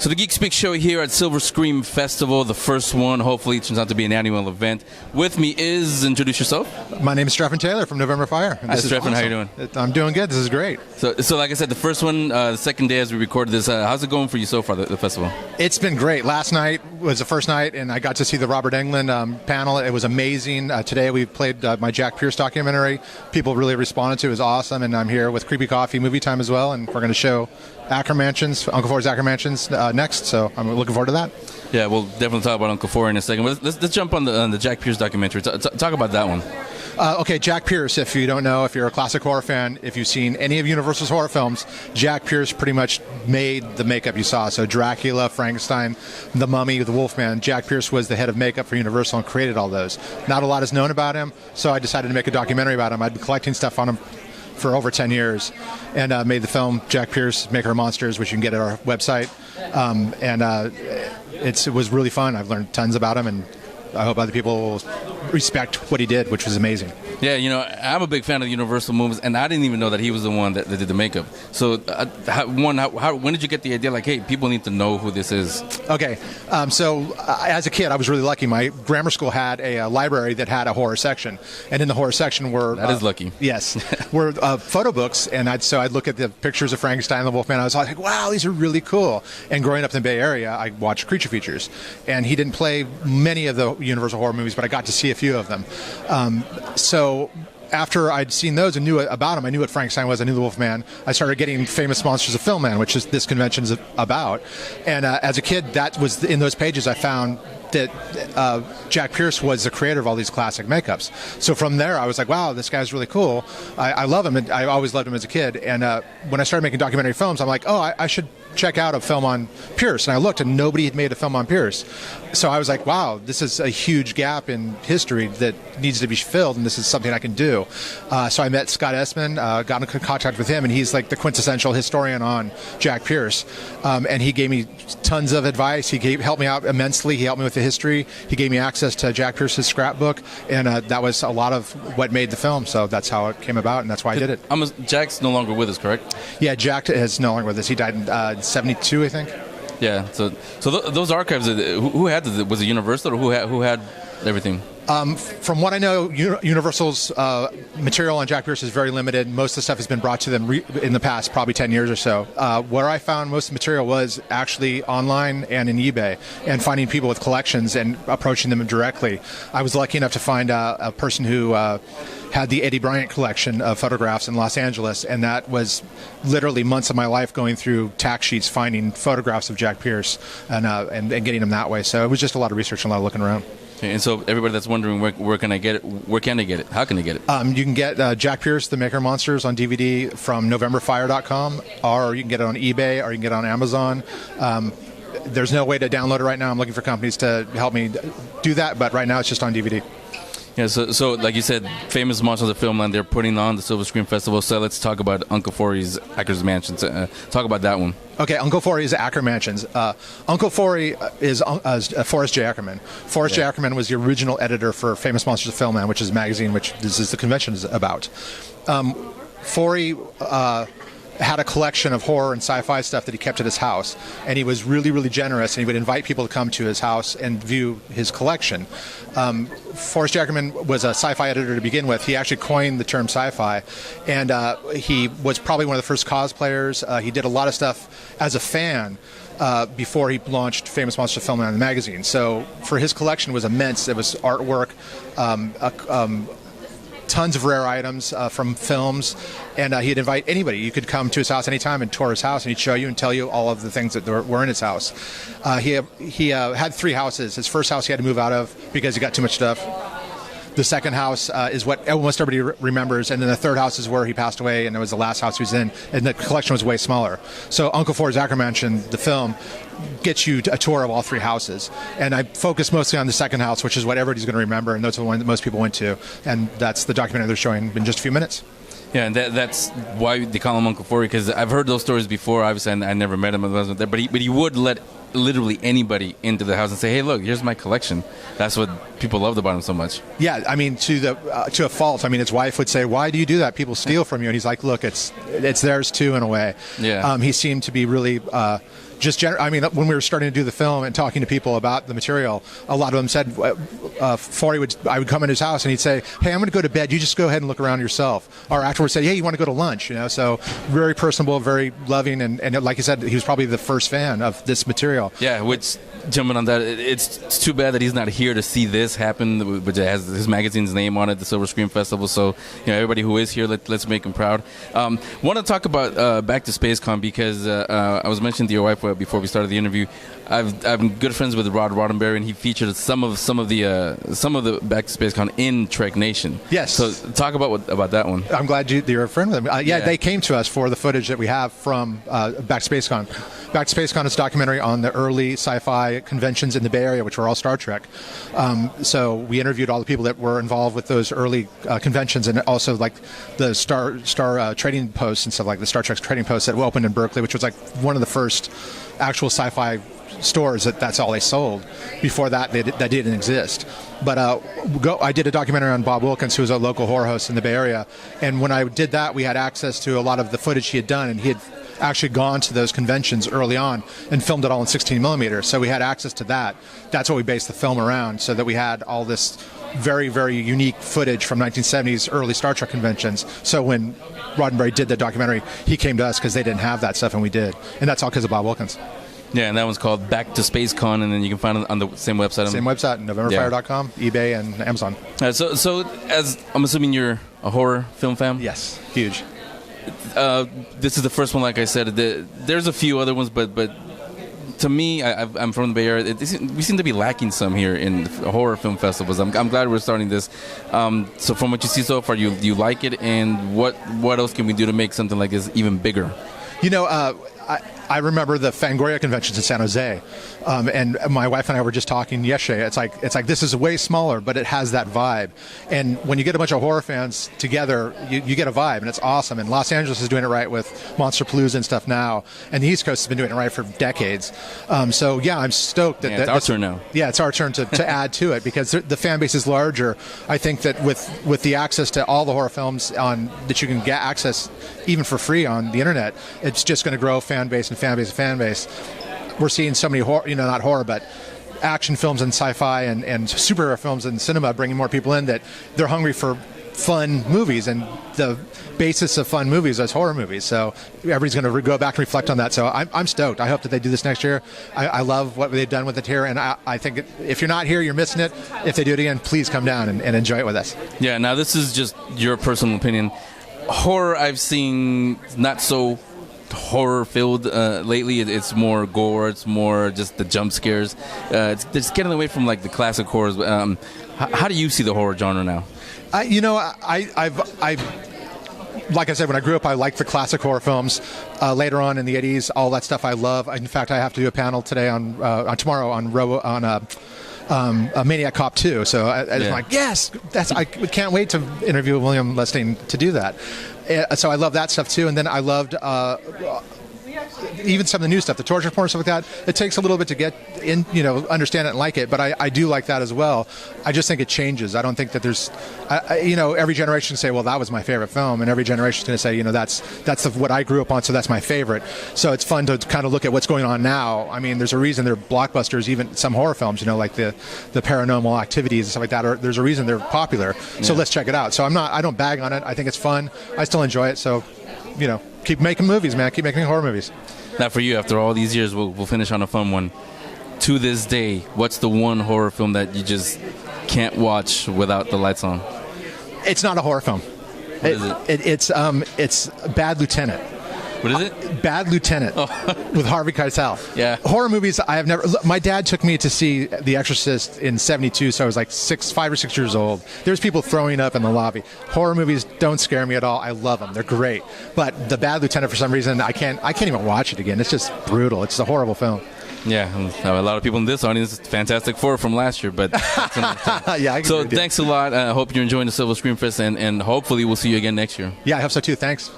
So the Geek Speak show here at Silver Scream Festival, the first one. Hopefully it turns out to be an annual event. With me is, introduce yourself. My name is Strephon Taylor from November Fire. Hi, Strephon. Awesome. How are you doing? I'm doing good. This is great. So like I said, the first one, the second day as we recorded this, how's it going for you so far, the festival? It's been great. Last night was the first night, and I got to see the Robert Englund panel. It was amazing. Today we played my Jack Pierce documentary. People really responded to it. It was awesome, and I'm here with Creepy Coffee Movie Time as well, and we're going to show Acker Mansions, Uncle Forey's Acker Mansions next, so I'm looking forward to that. Yeah, we'll definitely talk about Uncle Forey in a second. But let's jump on the Jack Pierce documentary. Talk about that one. Okay, Jack Pierce, if you don't know, if you're a classic horror fan, if you've seen any of Universal's horror films, Jack Pierce pretty much made the makeup you saw. So Dracula, Frankenstein, The Mummy, The Wolfman, Jack Pierce was the head of makeup for Universal and created all those. Not a lot is known about him, so I decided to make a documentary about him. I'd been collecting stuff on him for over 10 years and made the film Jack Pierce, Maker of Monsters, which you can get at our website. It was really fun. I've learned tons about him, and I hope other people will respect what he did, which was amazing. Yeah, you know, I'm a big fan of the Universal movies, and I didn't even know that he was the one that did the makeup. So, when did you get the idea, like, hey, people need to know who this is? Okay, so as a kid, I was really lucky. My grammar school had a library that had a horror section, and in the horror section were... That is lucky. Yes, were photo books, and I'd look at the pictures of Frankenstein and the Wolfman. I was like, wow, these are really cool. And growing up in the Bay Area, I watched Creature Features, and he didn't play many of the Universal horror movies, but I got to see a few of them. So after I'd seen those and knew about him, I knew what Frankenstein was, I knew the Wolfman, I started getting Famous Monsters of Filmland, which is this convention's about. And as a kid, that was in those pages I found that Jack Pierce was the creator of all these classic makeups. So from there, I was like, wow, this guy's really cool. I love him, and I always loved him as a kid. And when I started making documentary films, I'm like, oh, I should check out a film on Pierce. And I looked, and nobody had made a film on Pierce. So I was like, wow, this is a huge gap in history that needs to be filled, and this is something I can do. So I met Scott Essman, got in contact with him, and he's like the quintessential historian on Jack Pierce. And he gave me tons of advice. He helped me out immensely. He helped me with the history. He gave me access to Jack Pierce's scrapbook, and that was a lot of what made the film. So that's how it came about, and that's why I did it. Jack's no longer with us, correct? Yeah, Jack is no longer with us. He died in 72, I think. Yeah. So those archives, who had this? Was it Universal, or who had everything? From what I know, Universal's material on Jack Pierce is very limited. Most of the stuff has been brought to them in the past, probably 10 years or so. Where I found most of the material was actually online and in eBay, and finding people with collections and approaching them directly. I was lucky enough to find a person who had the Eddie Bryant collection of photographs in Los Angeles, and that was literally months of my life going through tax sheets, finding photographs of Jack Pierce and getting them that way. So it was just a lot of research and a lot of looking around. And so everybody that's wondering where can I get it, where can they get it? How can they get it? You can get Jack Pierce, The Maker of Monsters on DVD from NovemberFire.com, or you can get it on eBay, or you can get it on Amazon. There's no way to download it right now. I'm looking for companies to help me do that, but right now it's just on DVD. Yeah, so like you said, Famous Monsters of Filmland, they're putting on the Silver Screen Festival, so let's talk about Uncle Forey's Acker Mansions. Talk about that one. Okay, Uncle Forey's Acker Mansions. Uncle Forey is Forrest J. Ackerman. Forrest J. Ackerman was the original editor for Famous Monsters of Filmland, which is a magazine which this is the convention is about. Forey had a collection of horror and sci-fi stuff that he kept at his house, and he was really, really generous, and he would invite people to come to his house and view his collection. Forrest Ackerman was a sci-fi editor to begin with. He actually coined the term sci-fi, and he was probably one of the first cosplayers. He did a lot of stuff as a fan before he launched Famous Monsters of Filmland, the magazine. So for his collection was immense. It was artwork, tons of rare items from films, and he'd invite anybody. You could come to his house anytime and tour his house, and he'd show you and tell you all of the things that were in his house. He had 3 houses. His first house he had to move out of because he got too much stuff. The second house is what almost everybody remembers, and then the third house is where he passed away, and it was the last house he was in, and the collection was way smaller. So Uncle Forey's Acker Mansion, the film, gets you a tour of all 3 houses. And I focus mostly on the second house, which is what everybody's going to remember, and that's the one that most people went to. And that's the documentary they're showing in just a few minutes. Yeah, and that's why they call him Uncle Forey, because I've heard those stories before. Obviously, I never met him, I wasn't there, but he would let literally anybody into the house and say, "Hey, look, here's my collection." That's what people loved about him so much. Yeah, I mean, to a fault. I mean, his wife would say, "Why do you do that? People steal from you." And he's like, "Look, it's theirs too, in a way." Yeah. He seemed to be really I mean, when we were starting to do the film and talking to people about the material, a lot of them said, I would come in his house and he'd say, hey, I'm going to go to bed. You just go ahead and look around yourself. Or afterwards say, hey, you want to go to lunch? You know, so very personable, very loving. And like you said, he was probably the first fan of this material. Yeah, which, jumping on that, it's too bad that he's not here to see this happen, which has his magazine's name on it, the Silver Screen Festival. So, everybody who is here, let's make him proud. Want to talk about Back to SpaceCon, because I was mentioning to your wife before we started the interview. I'm good friends with Rod Roddenberry, and he featured some of the Back to SpaceCon in Trek Nation. Yes. So talk about that one. I'm glad you're a friend with them. Yeah, they came to us for the footage that we have from Back to SpaceCon. Back to SpaceCon is a documentary on the early sci-fi conventions in the Bay Area, which were all Star Trek. So we interviewed all the people that were involved with those early conventions, and also like the Star trading posts and stuff, like the Star Trek trading posts that opened in Berkeley, which was like one of the first actual sci-fi stores that's all they sold. Before that, that didn't exist. But I did a documentary on Bob Wilkins, who was a local horror host in the Bay Area, and when I did that, we had access to a lot of the footage he had done, and he had actually gone to those conventions early on and filmed it all in 16 millimeters. So we had access to that. That's what we based the film around, so that we had all this very, very unique footage from 1970s early Star Trek conventions. So when Roddenberry did the documentary, he came to us because they didn't have that stuff, and we did. And that's all because of Bob Wilkins. Yeah, and that one's called Back to SpaceCon, and then you can find it on the same website. Same website, NovemberFire.com, eBay, and Amazon. So as I'm assuming you're a horror film fan? Yes, huge. This is the first one, like I said. There's a few other ones, but to me, I'm from the Bay Area. We seem to be lacking some here in horror film festivals. I'm glad we're starting this. So from what you see so far, you like it, and what else can we do to make something like this even bigger? I remember the Fangoria conventions in San Jose, and my wife and I were just talking yesterday. It's like this is way smaller, but it has that vibe. And when you get a bunch of horror fans together, you get a vibe, and it's awesome. And Los Angeles is doing it right with Monsterpalooza and stuff now, and the East Coast has been doing it right for decades. So yeah, I'm stoked that it's our turn now. Yeah, it's our turn to add to it, because the fan base is larger. I think that with the access to all the horror films that you can get access even for free on the internet, it's just going to grow fan base and fan base and fan base. We're seeing so many not horror, but action films and sci-fi and superhero films and cinema bringing more people in, that they're hungry for fun movies, and the basis of fun movies is horror movies. So everybody's going to go back and reflect on that. So I'm stoked. I hope that they do this next year. I love what they've done with it here, and I think if you're not here, you're missing it. If they do it again, please come down and enjoy it with us. Yeah, now this is just your personal opinion. Horror I've seen not so horror filled lately. It's more gore, it's more just the jump scares. It's getting away from like the classic horrors. How do you see the horror genre now? I've like I said, when I grew up, I liked the classic horror films. Later on in the 80s, all that stuff I love. In fact, I have to do a panel today on tomorrow on Maniac Cop 2. So I'm like, yes, I can't wait to interview William Lustig to do that. So I love that stuff too. And then I loved even some of the new stuff, the torture porn, stuff like that. It takes a little bit to get in, understand it and like it, but I do like that as well. I just think it changes. I don't think that there's, every generation can say, well, that was my favorite film, and every generation is going to say, that's what I grew up on, so that's my favorite. So it's fun to kind of look at what's going on now. I mean, there's a reason they're blockbusters, even some horror films, like the Paranormal Activities and stuff like that. There's a reason they're popular. So let's check it out. So I don't bag on it. I think it's fun. I still enjoy it. So, keep making movies, man. Keep making horror movies. Now, for you, after all these years, we'll finish on a fun one. To this day, what's the one horror film that you just can't watch without the lights on? It's not a horror film. What is it? It's Bad Lieutenant. What is it? Bad Lieutenant with Harvey Keitel. Yeah. Horror movies, I have never... My dad took me to see The Exorcist in 72, so I was like 5 or 6 years old. There's people throwing up in the lobby. Horror movies don't scare me at all. I love them. They're great. But The Bad Lieutenant, for some reason, I can't even watch it again. It's just brutal. It's a horrible film. Yeah, a lot of people in this audience, Fantastic Four from last year, but that's yeah. So thanks a lot. I hope you're enjoying the Silver Screen Fest, and hopefully we'll see you again next year. Yeah, I hope so too. Thanks.